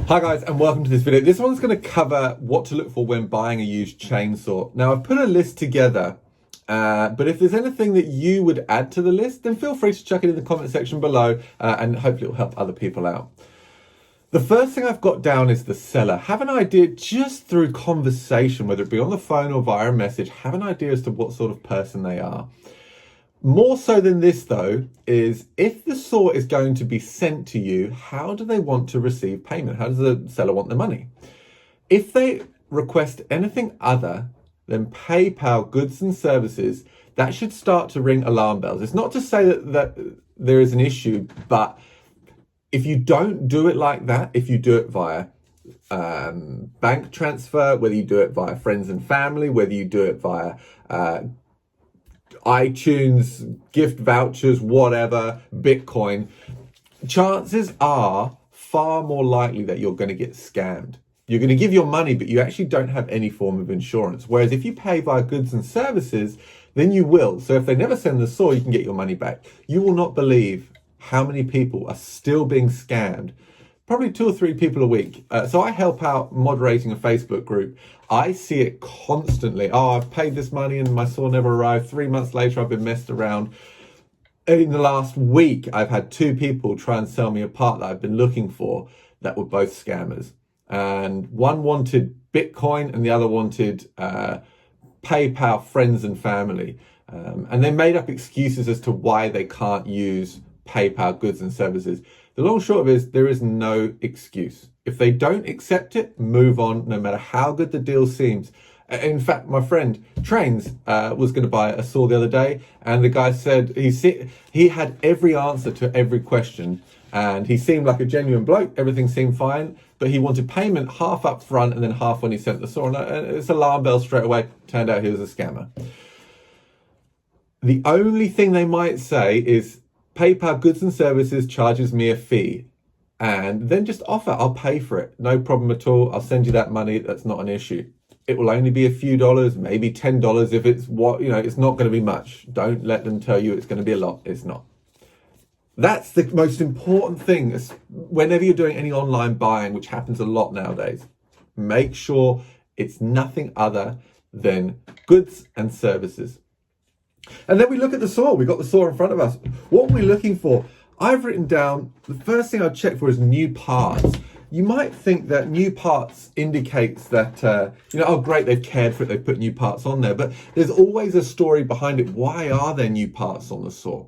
Hi guys, and welcome to this video. This one's going to cover what to look for when buying a used chainsaw. Now I've put a list together, but if there's anything that you would add to the list, then feel free to chuck it in the comment section below, and hopefully it'll help other people out. The first thing I've got down is the seller. Have an idea just through conversation, whether it be on the phone or via a message, have an idea as to what sort of person they are. More so than this though, is if the saw is going to be sent to you, how do they want to receive payment? How does the seller want the money? If they request anything other than PayPal goods and services, that should start to ring alarm bells. It's not to say that there is an issue, but if you don't do it like that, if you do it via bank transfer, whether you do it via friends and family, whether you do it via iTunes, gift vouchers, whatever, Bitcoin, chances are far more likely that you're going to get scammed. You're going to give your money, but you actually don't have any form of insurance. Whereas if you pay via goods and services, then you will. So if they never send the saw, you can get your money back. You will not believe how many people are still being scammed. Probably 2 or 3 people a week. So I help out moderating a Facebook group. I see it constantly. Oh, I've paid this money and my saw never arrived. 3 months later, I've been messed around. In the last week, I've had 2 people try and sell me a part that I've been looking for that were both scammers. And one wanted Bitcoin and the other wanted PayPal friends and family. And they made up excuses as to why they can't use PayPal goods and services. The long short of it is there is no excuse. If they don't accept it, move on, no matter how good the deal seems. In fact, my friend Trains was going to buy a saw the other day, and the guy said he had every answer to every question, and he seemed like a genuine bloke. Everything seemed fine, but he wanted payment half up front and then half when he sent the saw. And it's alarm bell straight away. Turned out he was a scammer. The only thing they might say is, PayPal goods and services charges me a fee, and then just offer, I'll pay for it. No problem at all. I'll send you that money. That's not an issue. It will only be a few dollars, maybe $10 if it's it's not going to be much. Don't let them tell you it's going to be a lot. It's not. That's the most important thing whenever you're doing any online buying, which happens a lot nowadays. Make sure it's nothing other than goods and services. And then we look at the saw. We've got the saw in front of us. What are we looking for? I've written down, the first thing I'd check for is new parts. You might think that new parts indicates that, oh great, they've cared for it, they've put new parts on there. But there's always a story behind it. Why are there new parts on the saw?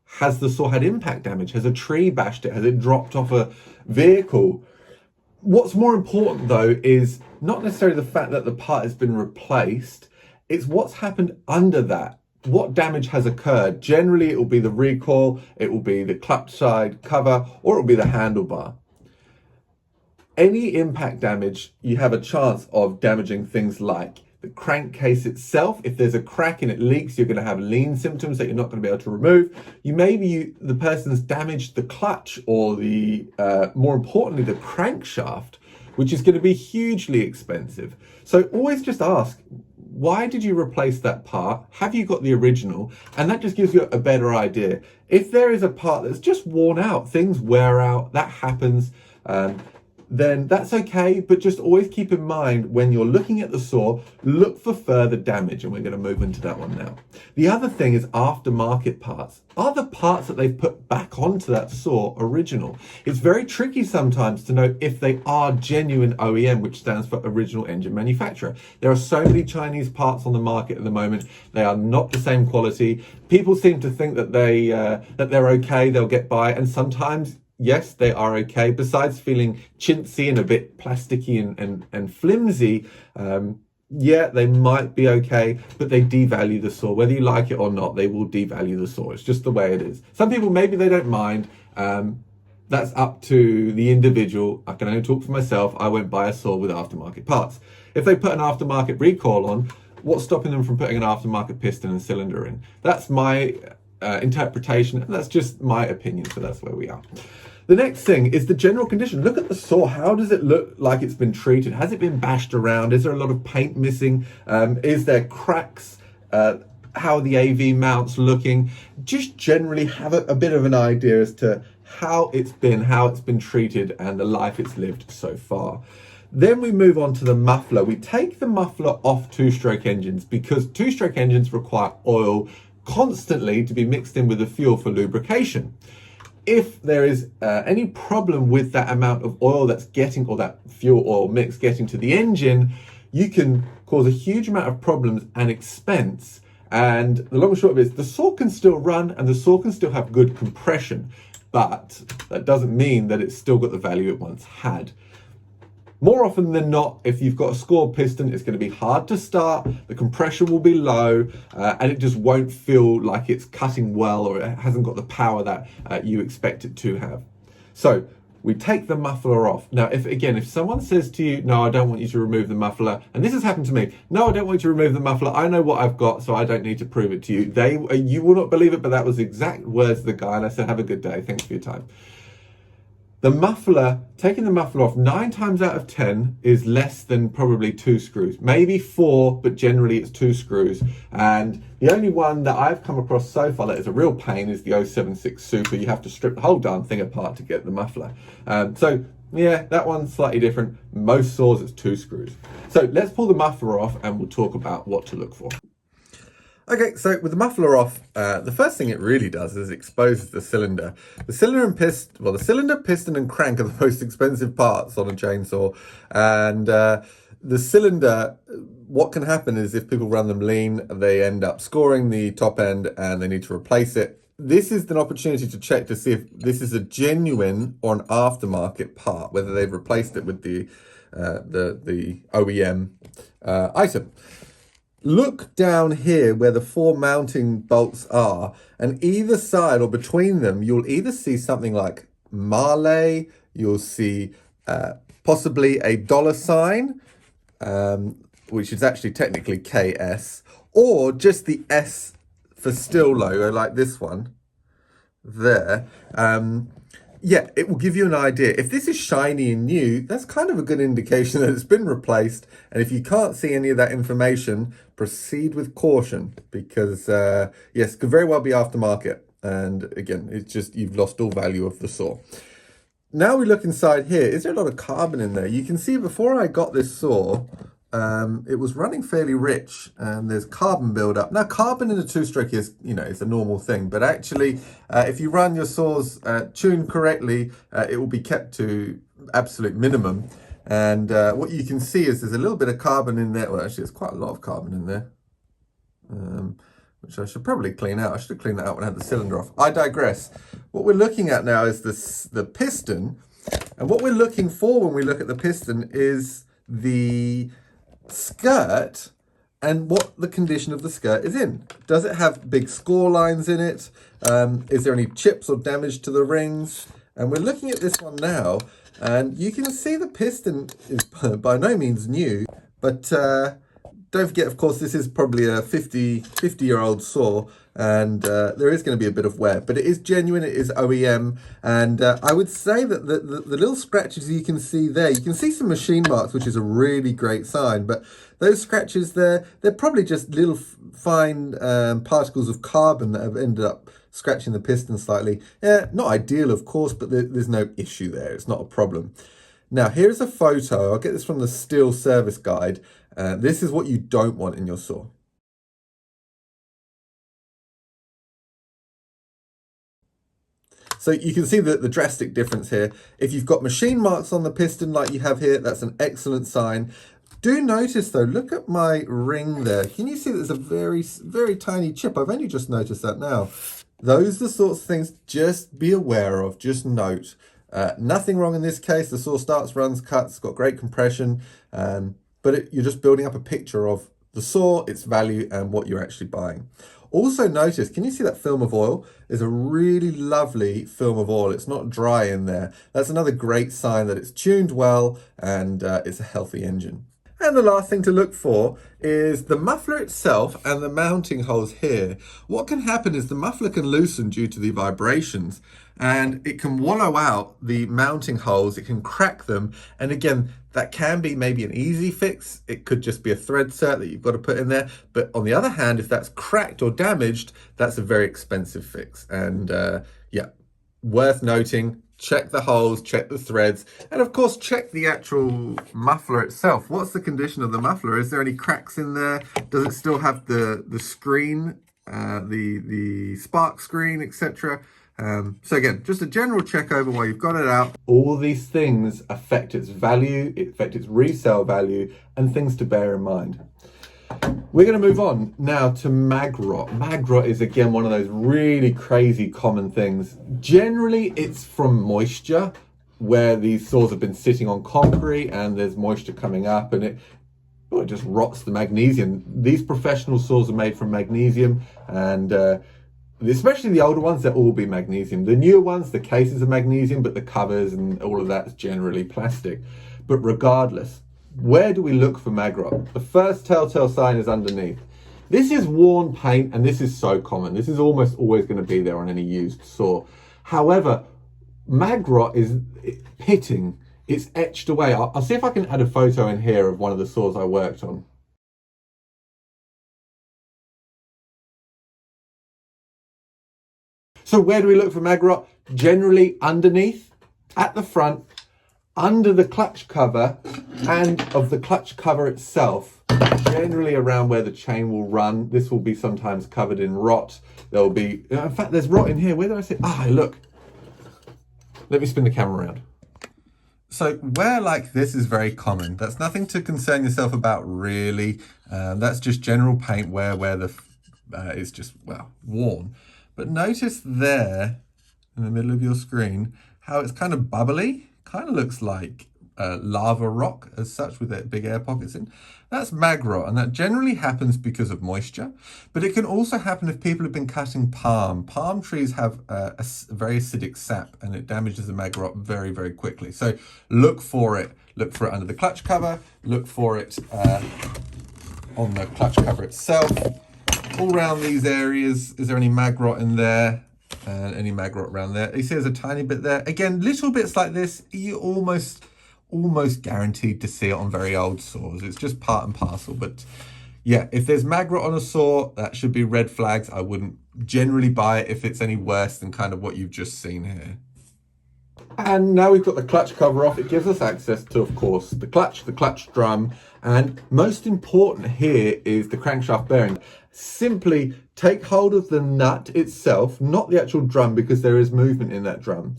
Has the saw had impact damage? Has a tree bashed it? Has it dropped off a vehicle? What's more important though is not necessarily the fact that the part has been replaced, it's what's happened under that. What damage has occurred? Generally, it will be the recoil, it will be the clutch side cover, or it will be the handlebar. Any impact damage, you have a chance of damaging things like the crankcase itself. If there's a crack and it leaks, you're going to have lean symptoms that you're not going to be able to remove. The person's damaged the clutch or more importantly, the crankshaft, which is going to be hugely expensive. So always just ask, why did you replace that part? Have you got the original? And that just gives you a better idea. If there is a part that's just worn out, things wear out, that happens, then that's okay. But just always keep in mind when you're looking at the saw, look for further damage. And we're going to move into that one now. The other thing is aftermarket parts. Are the parts that they've put back onto that saw original? It's very tricky sometimes to know if they are genuine OEM, which stands for original engine manufacturer. There are so many Chinese parts on the market at the moment. They are not the same quality. People seem to think that they're okay, they'll get by, and sometimes yes, they are okay. Besides feeling chintzy and a bit plasticky and flimsy, yeah, they might be okay, but they devalue the saw. Whether you like it or not, they will devalue the saw. It's just the way it is. Some people, maybe they don't mind. That's up to the individual. I can only talk for myself. I won't buy a saw with aftermarket parts. If they put an aftermarket recoil on, what's stopping them from putting an aftermarket piston and cylinder in? That's my interpretation, and that's just my opinion, so that's where we are. The next thing is the general condition. Look at the saw. How does it look like it's been treated? Has it been bashed around? Is there a lot of paint missing? Is there cracks? How are the AV mounts looking? Just generally have a bit of an idea as to how it's been treated, and the life it's lived so far. Then we move on to the muffler. We take the muffler off two-stroke engines because two-stroke engines require oil constantly to be mixed in with the fuel for lubrication. If there is any problem with that amount of oil that's getting, or that fuel oil mix getting to the engine, you can cause a huge amount of problems and expense. And the long and short of it is the saw can still run and the saw can still have good compression, but that doesn't mean that it's still got the value it once had. More often than not, if you've got a score piston, it's going to be hard to start, the compression will be low, and it just won't feel like it's cutting well, or it hasn't got the power that you expect it to have. So we take the muffler off. Now, if someone says to you, no, I don't want you to remove the muffler, and this has happened to me, no, I don't want you to remove the muffler, I know what I've got, so I don't need to prove it to you. You will not believe it, but that was the exact words of the guy, and I said, have a good day, thanks for your time. The muffler, taking the muffler off 9 times out of 10 is less than probably 2 screws, maybe 4, but generally it's 2 screws. And the only one that I've come across so far that is a real pain is the 076 Super. You have to strip the whole darn thing apart to get the muffler. So yeah, that one's slightly different. Most saws it's 2 screws. So let's pull the muffler off and we'll talk about what to look for. Okay, so with the muffler off, the first thing it really does is exposes the cylinder. The cylinder, piston, and crank are the most expensive parts on a chainsaw. And the cylinder, what can happen is if people run them lean, they end up scoring the top end and they need to replace it. This is an opportunity to check to see if this is a genuine or an aftermarket part, whether they've replaced it with the OEM item. Look down here where the 4 mounting bolts are, and either side or between them, you'll either see something like Marley, you'll see possibly a $sign, which is actually technically KS, or just the S for Stihl logo, like this one there. Yeah, it will give you an idea. If this is shiny and new, that's kind of a good indication that it's been replaced. And if you can't see any of that information, proceed with caution, because yes, it could very well be aftermarket. And again, it's just, you've lost all value of the saw. Now we look inside here. Is there a lot of carbon in there? You can see before I got this saw, it was running fairly rich, and there's carbon buildup. Now, carbon in a two-stroke is, it's a normal thing, but actually, if you run your saws tuned correctly, it will be kept to absolute minimum. And what you can see is there's a little bit of carbon in there. Well, actually, there's quite a lot of carbon in there, which I should probably clean out. I should have cleaned that out when I had the cylinder off. I digress. What we're looking at now is the piston, and what we're looking for when we look at the piston is the skirt and what the condition of the skirt is in. Does it have big score lines in it? Is there any chips or damage to the rings? And we're looking at this one now, and you can see the piston is by no means new, but don't forget, of course, this is probably a 50-year-old saw, and there is going to be a bit of wear, but it is genuine, it is OEM, and I would say that the little scratches you can see there, you can see some machine marks, which is a really great sign, but those scratches there, they're probably just little fine particles of carbon that have ended up scratching the piston slightly. Yeah, not ideal, of course, but there's no issue there. It's not a problem. Now, here's a photo. I'll get this from the Stihl service guide. This is what you don't want in your saw. So you can see the drastic difference here. If you've got machine marks on the piston like you have here, that's an excellent sign. Do notice though, look at my ring there. Can you see there's a very, very tiny chip? I've only just noticed that now. Those are the sorts of things just be aware of, just note. Nothing wrong in this case. The saw starts, runs, cuts, got great compression, but you're just building up a picture of the saw, its value, and what you're actually buying. Also notice, can you see that film of oil? There's a really lovely film of oil. It's not dry in there. That's another great sign that it's tuned well and it's a healthy engine. And the last thing to look for is the muffler itself and the mounting holes here. What can happen is the muffler can loosen due to the vibrations, and it can wallow out the mounting holes, it can crack them. And again, that can be maybe an easy fix. It could just be a thread cert that you've got to put in there. But on the other hand, if that's cracked or damaged, that's a very expensive fix. And yeah, worth noting, check the holes, check the threads, and of course check the actual muffler itself. What's the condition of the muffler? Is there any cracks in there? Does it still have the screen, the spark screen, etc.? So again, just a general check over while you've got it out. All these things affect its value, it affect its resale value, and things to bear in mind. We're going to move on now to mag rot. Mag rot is again one of those really crazy common things. Generally, it's from moisture, where these saws have been sitting on concrete and there's moisture coming up and it just rots the magnesium. These professional saws are made from magnesium, and especially the older ones, they'll all be magnesium. The newer ones, the cases are magnesium, but the covers and all of that is generally plastic. But regardless, where do we look for mag rot? The first telltale sign is underneath. This is worn paint, and this is so common. This is almost always going to be there on any used saw. However, mag rot is pitting. It's etched away. I'll see if I can add a photo in here of one of the saws I worked on. So where do we look for mag rot? Generally underneath, at the front, under the clutch cover, and of the clutch cover itself, generally around where the chain will run. This will be sometimes covered in rot. There will be, in fact, there's rot in here. Where did I say? Look. Let me spin the camera around. So wear like this is very common. That's nothing to concern yourself about really. That's just general paint wear where the it's just, well, worn. But notice there in the middle of your screen how it's kind of bubbly. Kind of looks like lava rock as such with that big air pockets in. That's mag rot, and that generally happens because of moisture, but it can also happen if people have been cutting palm. Palm trees have a very acidic sap, and it damages the mag rot very, very quickly. So look for it under the clutch cover, look for it on the clutch cover itself. All around these areas, is there any mag rot in there? And any mag rot around there. You see there's a tiny bit there. Again, little bits like this, you almost guaranteed to see it on very old saws. It's just part and parcel. But yeah, if there's mag rot on a saw, that should be red flags. I wouldn't generally buy it if it's any worse than kind of what you've just seen here. And now we've got the clutch cover off. It gives us access to, of course, the clutch drum, and most important here is the crankshaft bearing. Simply take hold of the nut itself, not the actual drum, because there is movement in that drum.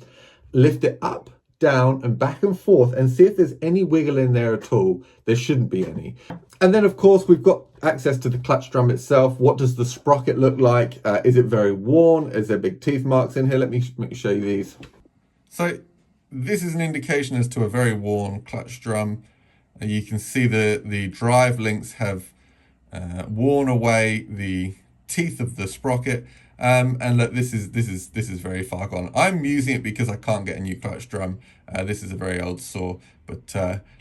Lift it up, down, and back and forth, and see if there's any wiggle in there at all. There shouldn't be any. And then, of course, we've got access to the clutch drum itself. What does the sprocket look like? Is it very worn? Is there big teeth marks in here? Let me show you these. So this is an indication as to a very worn clutch drum. You can see the drive links have worn away the teeth of the sprocket, and look, this is very far gone. I'm using it because I can't get a new clutch drum. This is a very old saw, but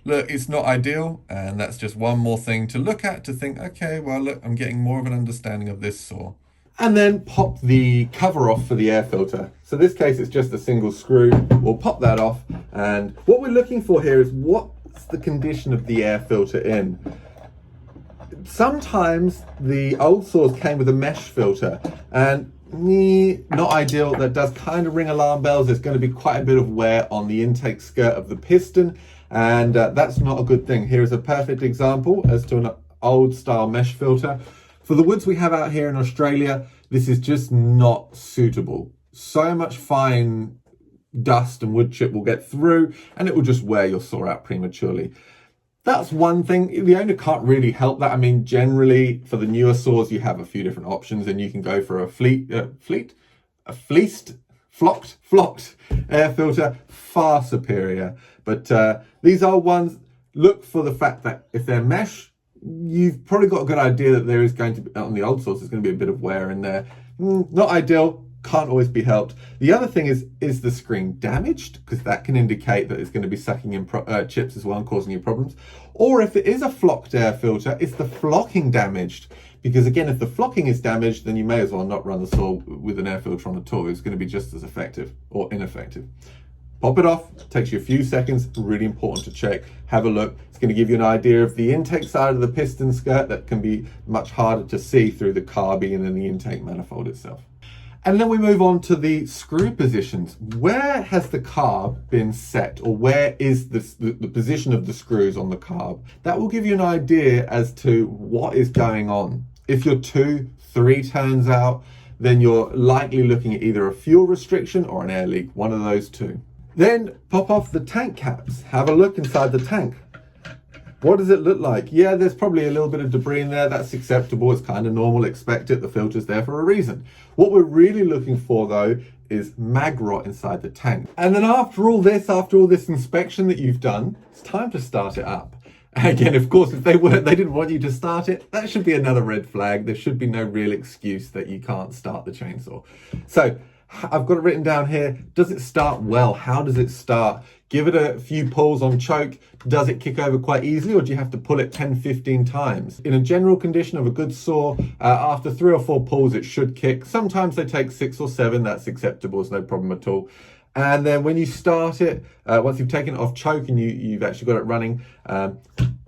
look, it's not ideal, and that's just one more thing to look at, to think, okay, well, look, I'm getting more of an understanding of this saw. And then pop the cover off for the air filter. So in this case, it's just a single screw. We'll pop that off, and what we're looking for here is what's the condition of the air filter in. Sometimes the old saws came with a mesh filter, and not ideal. That does kind of ring alarm bells. There's going to be quite a bit of wear on the intake skirt of the piston, and that's not a good thing. Here is a perfect example as to an old style mesh filter. For the woods we have out here in Australia, this is just not suitable. So much fine dust and wood chip will get through, and it will just wear your saw out prematurely. That's one thing. The owner can't really help that. I mean, generally for the newer saws, you have a few different options, and you can go for a flocked air filter, far superior. But these old ones, look for the fact that if they're mesh, you've probably got a good idea that there is going to be, on the old saws, there's going to be a bit of wear in there. Not ideal. Can't always be helped. The other thing is the screen damaged? Because that can indicate that it's going to be sucking in chips as well and causing you problems. Or if it is a flocked air filter, is the flocking damaged? Because again, if the flocking is damaged, then you may as well not run the saw with an air filter on at all. It's going to be just as effective or ineffective. Pop it off, takes you a few seconds, really important to check. Have a look. It's going to give you an idea of the intake side of the piston skirt that can be much harder to see through the carbine and the intake manifold itself. And then we move on to the screw positions. Where has the carb been set, or where is the position of the screws on the carb? That will give you an idea as to what is going on. If you're 2-3 turns out, then you're likely looking at either a fuel restriction or an air leak, one of those two. Then pop off the tank caps. Have a look inside the tank. What does it look like? Yeah, there's probably a little bit of debris in there. That's acceptable. It's kind of normal. Expect it. The filter's there for a reason. What we're really looking for, though, is mag rot inside the tank. And then after all this inspection that you've done, it's time to start it up. Again, of course, if they didn't want you to start it, that should be another red flag. There should be no real excuse that you can't start the chainsaw. So I've got it written down here. Does it start well? How does it start? Give it a few pulls on choke. Does it kick over quite easily, or do you have to pull it 10-15 times? In a general condition of a good saw, after 3 or 4 pulls, it should kick. Sometimes they take 6 or 7. That's acceptable. It's no problem at all. And then when you start it, once you've taken it off choke and you've actually got it running,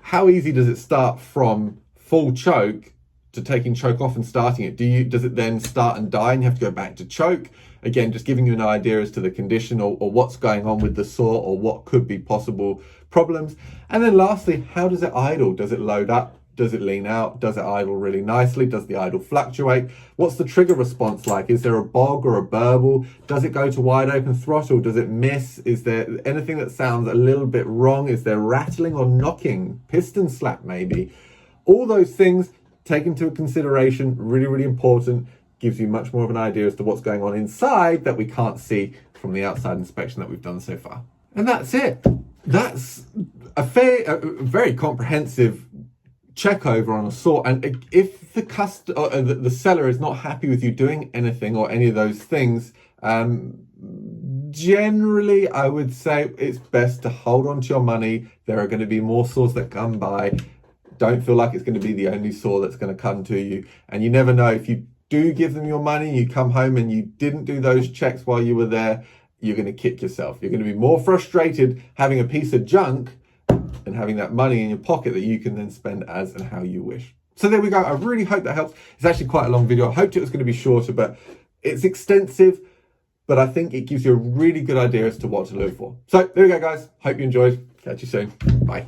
how easy does it start from full choke to taking choke off and starting it? Does it then start and die and you have to go back to choke? Again, just giving you an idea as to the condition or what's going on with the saw or what could be possible problems. And then lastly, how does it idle? Does it load up? Does it lean out? Does it idle really nicely? Does the idle fluctuate? What's the trigger response like? Is there a bog or a burble? Does it go to wide open throttle? Does it miss? Is there anything that sounds a little bit wrong? Is there rattling or knocking? Piston slap maybe? All those things take into consideration, really, really important. Gives you much more of an idea as to what's going on inside that we can't see from the outside inspection that we've done so far. And that's it. That's a very comprehensive check over on a saw. And if the seller is not happy with you doing anything or any of those things, generally I would say it's best to hold on to your money. There are going to be more saws that come by. Don't feel like it's going to be the only saw that's going to come to you. And you never know, if you do give them your money, you come home and you didn't do those checks while you were there, you're going to kick yourself. You're going to be more frustrated having a piece of junk than having that money in your pocket that you can then spend as and how you wish. So there we go. I really hope that helps. It's actually quite a long video. I hoped it was going to be shorter, but it's extensive, but I think it gives you a really good idea as to what to look for. So there we go, guys. Hope you enjoyed. Catch you soon. Bye.